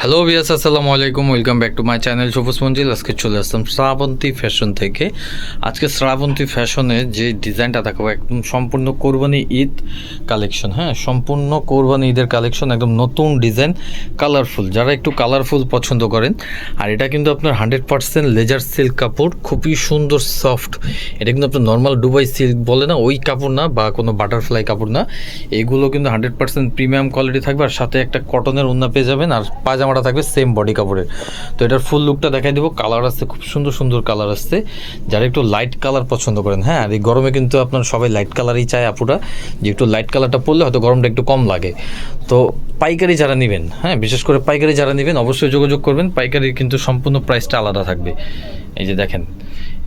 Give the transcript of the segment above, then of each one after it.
Hello ভিয়াস, আসসালামু আলাইকুম। Welcome back to my channel সবুজ মঞ্জিল। আজকে চলে আসলাম শ্রাবন্তী ফ্যাশন থেকে। আজকে শ্রাবন্তী ফ্যাশনে যে ডিজাইনটা দেখাবো একদম সম্পূর্ণ কোরবানি ঈদ কালেকশন। হ্যাঁ, সম্পূর্ণ কোরবানি ঈদের কালেকশন, একদম নতুন ডিজাইন, কালারফুল। যারা একটু কালারফুল পছন্দ করেন, আর এটা কিন্তু আপনার 100% লেজার সিল্ক কাপড়, খুবই সুন্দর সফট। এটা কিন্তু আপনার নর্মাল দুবাই সিল্ক বলে না, ওই কাপড় না, বা কোনো বাটারফ্লাই কাপড় না। এইগুলো কিন্তু 100% প্রিমিয়াম কোয়ালিটি থাকবে, আর সাথে একটা কটনের ওড়না পেয়ে যাবেন, আর পাজামাটা থাকবে সেম বডি কাপড়ের। তো এটার ফুল লুকটা দেখাই দেবো। কালার আসছে, খুব সুন্দর সুন্দর কালার আসছে। যারা একটু লাইট কালার পছন্দ করেন, হ্যাঁ, আর এই গরমে কিন্তু আপনার সবাই লাইট কালারই চায় আপুরা, যে একটু লাইট কালারটা পরলে হয়তো গরমটা একটু কম লাগে। তো পাইকারি যারা নেবেন, হ্যাঁ, বিশেষ করে পাইকারি যারা নেবেন অবশ্যই যোগাযোগ করবেন। পাইকারির কিন্তু সম্পূর্ণ প্রাইসটা আলাদা থাকবে। এই যে দেখেন,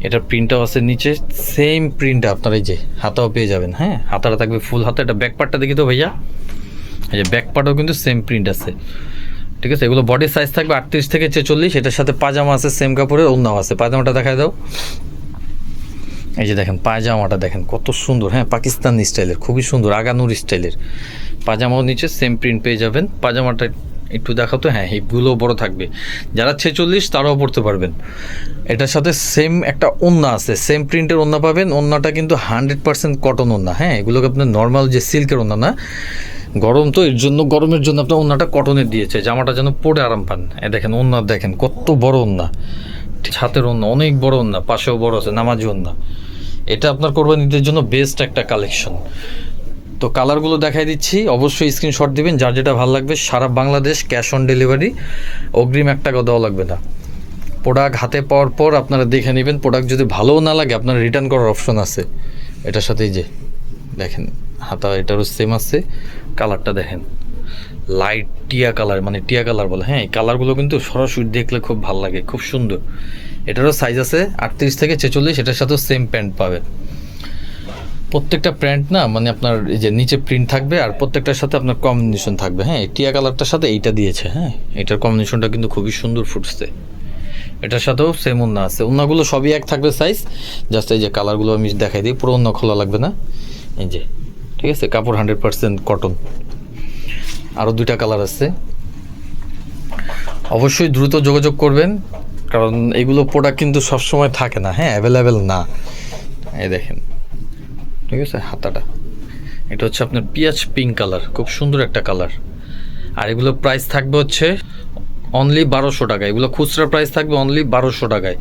এটার প্রিন্টটাও আছে নিচে, সেম প্রিন্টটা আপনার এই যে হাতাও পেয়ে যাবেন। হ্যাঁ, হাতাটা থাকবে ফুল হাতা। এটা ব্যাক পার্টটা দেখি তো ভাইয়া, এই যে ব্যাক পার্টও কিন্তু সেম প্রিন্ট আছে। ঠিক আছে, এগুলো বডির সাইজ থাকবে 38 থেকে 46। এটার সাথে পাজামা আছে সেম কাপড়ের, ওড়নাও আছে। পাজামাটা দেখায় দাও। এই যে দেখেন পায়জামাটা দেখেন কত সুন্দর। হ্যাঁ, পাকিস্তানি স্টাইলের, খুবই সুন্দর আগানুর স্টাইলের পাজামাও নিচে সেম প্রিন্ট পেয়ে যাবেন। পাজামাটা একটু দেখাও তো। হ্যাঁ, হিপগুলোও বড় থাকবে। যারা 46 তারাও পড়তে পারবেন। এটার সাথে সেম একটা ওড়না আছে, সেম প্রিন্টের ওড়না পাবেন। ওড়নাটা কিন্তু 100% কটন ওড়না। হ্যাঁ, এগুলোকে আপনার নর্মাল যে সিল্কের ওড়না না, গরম তো, এর জন্য গরমের জন্য আপনার ওড়নাটা কটনের দিয়েছে, জামাটা যেন পরে আরাম পান। দেখেন ওড়না দেখেন কত বড় ওড়না, ছাতের ওড়না অনেক বড় ওড়না, পাশেও বড় আছে, নামাজি ওড়না। এটা আপনার কোরবানিদের জন্য বেস্ট একটা কালেকশন। তো কালারগুলো দেখাই দিচ্ছি, অবশ্যই স্ক্রিনশট দিবেন যার যেটা ভালো লাগবে। সারা বাংলাদেশ ক্যাশ অন ডেলিভারি, অগ্রিম 1 টাকা দেওয়া লাগবে না। প্রোডাক্ট হাতে পাওয়ার পর আপনারা দেখে নেবেন। প্রোডাক্ট যদি ভালোও না লাগে আপনার রিটার্ন করার অপশন আছে এটার সাথেই। যে দেখেন হাতা এটারও সেম আছে। কালারটা দেখেন লাইট টিয়া কালার, মানে টিয়া কালার বলে। হ্যাঁ, এই কালারগুলো কিন্তু সরাসরি দেখলে খুব ভালো লাগে, খুব সুন্দর। এটারও সাইজ আছে 38 থেকে 46। এটার সাথেও সেম প্যান্ট পাবেন। প্রত্যেকটা প্যান্ট না, মানে আপনার এই যে নিচে প্রিন্ট থাকবে, আর প্রত্যেকটার সাথে আপনার কম্বিনেশন থাকবে। হ্যাঁ, টিয়া কালারটার সাথে এইটা দিয়েছে। হ্যাঁ, এটার কম্বিনেশনটা কিন্তু খুবই সুন্দর ফুটছে। এটার সাথেও সেম ওড়না আছে। ওড়নাগুলো সবই এক থাকবে সাইজ। জাস্ট এই যে কালারগুলো আমি দেখাই দিই, পুরো ওড়না খোলা লাগবে না। এই যে ঠিক আছে, কাপড় 100% কটন। আরও 2টা কালার আছে, অবশ্যই দ্রুত যোগাযোগ করবেন, কারণ এগুলো প্রোডাক্ট কিন্তু সবসময় থাকে না। হ্যাঁ, অ্যাভেলেবেল না। এই দেখেন, ঠিক আছে, হাতাটা এটা হচ্ছে আপনার পিঁয়াজ পিঙ্ক কালার, খুব সুন্দর একটা কালার। আর এগুলো প্রাইস থাকবে হচ্ছে অনলি 1200 টাকা। এগুলো খুচরা প্রাইস থাকবে অনলি 1200 টাকায়।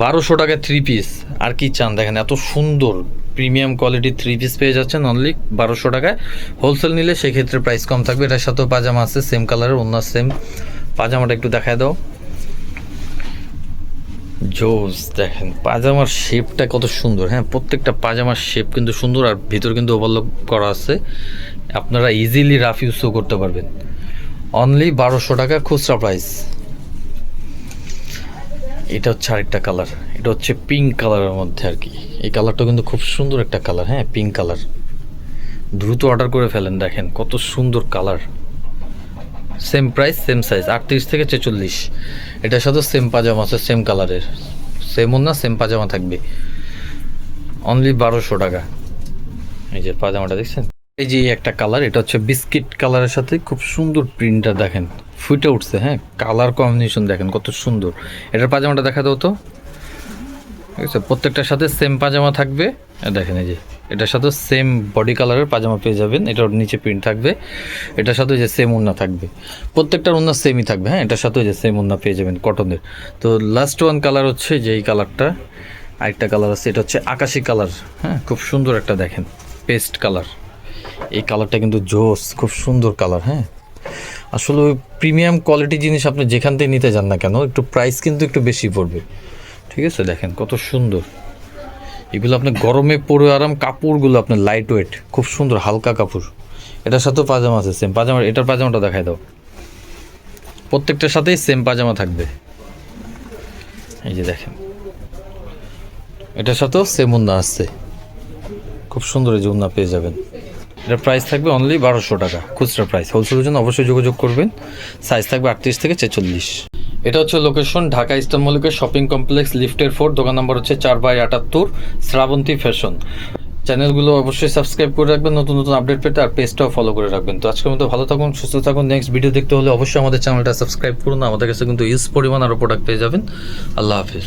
1200 টাকায় 3 পিস। আর কি চান, দেখেন এত সুন্দর প্রিমিয়াম কোয়ালিটির 3 পিস পেয়ে যাচ্ছেন অনলি 1200 টাকায়। হোলসেল নিলে সেক্ষেত্রে প্রাইস কম থাকবে। এটার সাথেও পাজামা আছে সেম কালারের, অন্য সেম। পাজামাটা একটু দেখায় দাও। জোস, দেখেন পাজামার শেপটা কত সুন্দর। হ্যাঁ, প্রত্যেকটা পাজামার শেপ কিন্তু সুন্দর, আর ভিতর কিন্তু ওভারলক করা আছে। আপনারা ইজিলি রাফ ইউজও করতে পারবেন। অনলি 1200 টাকা খুচরা প্রাইস। এটা হচ্ছে আরেকটা কালার, এটা হচ্ছে পিঙ্ক কালারের মধ্যে আর কি। এই কালারটা কিন্তু খুব সুন্দর একটা কালার। হ্যাঁ, পিঙ্ক কালার, দ্রুত অর্ডার করে ফেলেন। দেখেন কত সুন্দর colour. Same price same size 38 থেকে 46। এটার সাথে সেম পাজামা আছে সেম কালারের, সেম ওড়না সেম পাজামা থাকবে। অনলি 1200 টাকা। এই যে পাজামাটা দেখছেন, এই যে একটা কালার, এটা হচ্ছে বিস্কিট কালারের সাথে খুব সুন্দর প্রিন্টটা দেখেন ফুটে উঠছে। হ্যাঁ, কালার কম্বিনেশন দেখেন কত সুন্দর। এটার পাজামাটা দেখা দাও তো। ঠিক আছে, প্রত্যেকটার সাথে সেম পাজামা থাকবে। দেখেন এই যে এটার সাথে সেম বডি কালারের পাজামা পেয়ে যাবেন। এটার নিচে প্রিন্ট থাকবে। এটার সাথে যে সেম ওড়না থাকবে, প্রত্যেকটার ওড়না সেমই থাকবে। হ্যাঁ, এটার সাথে যে সেম ওড়না পেয়ে যাবেন কটনের। তো লাস্ট ওয়ান কালার হচ্ছে যে এই কালারটা। আরেকটা কালার আছে, এটা হচ্ছে আকাশি কালার। হ্যাঁ, খুব সুন্দর একটা দেখেন পেস্ট কালার। এই কালারটা কিন্তু জোস, খুব সুন্দর কালার। হ্যাঁ, আসলে ওই প্রিমিয়াম কোয়ালিটি জিনিস আপনি যেখান থেকে নিতে যান না কেন, একটু প্রাইস কিন্তু একটু বেশি পড়বে। ঠিক আছে, দেখেন কত সুন্দর। এগুলো আপনার গরমে পরে আরাম। কাপড়গুলো আপনার লাইট ওয়েট, খুব সুন্দর হালকা কাপড়। এটার সাথেও পাজামা আছে সেম পাজামা। এটার পাজামাটা দেখাই দাও। প্রত্যেকটার সাথেই সেম পাজামা থাকবে। এই যে দেখেন, এটার সাথেও সেম ওড়না আসছে, খুব সুন্দর এই যে ওড়না পেয়ে যাবেন। এটার প্রাইস থাকবে অনলি 1200 টাকা খুচরা প্রাইস। হোলসেলের জন্য অবশ্যই যোগাযোগ করবেন। সাইজ থাকবে 38 থেকে 46। এটা হচ্ছে লোকেশন ঢাকা ইস্টার্ন মল্লিকের শপিং কমপ্লেক্স লিফটের 4, দোকান নাম্বার হচ্ছে 4/78, শ্রাবন্তী ফ্যাশন। চ্যানেলগুলো অবশ্যই সাবস্ক্রাইব করে রাখবেন নতুন নতুন আপডেট পেতে, আর পেজটাও ফলো করে রাখবেন। তো আজকের মতো ভালো থাকুন, সুস্থ থাকুন। নেক্সট ভিডিও দেখতে হলে অবশ্যই আমাদের চ্যানেলটা সাবস্ক্রাইব করুন। আমাদের কাছে কিন্তু ইউজ পরিমাণ আরও প্রোডাক্ট পেয়ে যাবেন। আল্লাহ হাফিজ।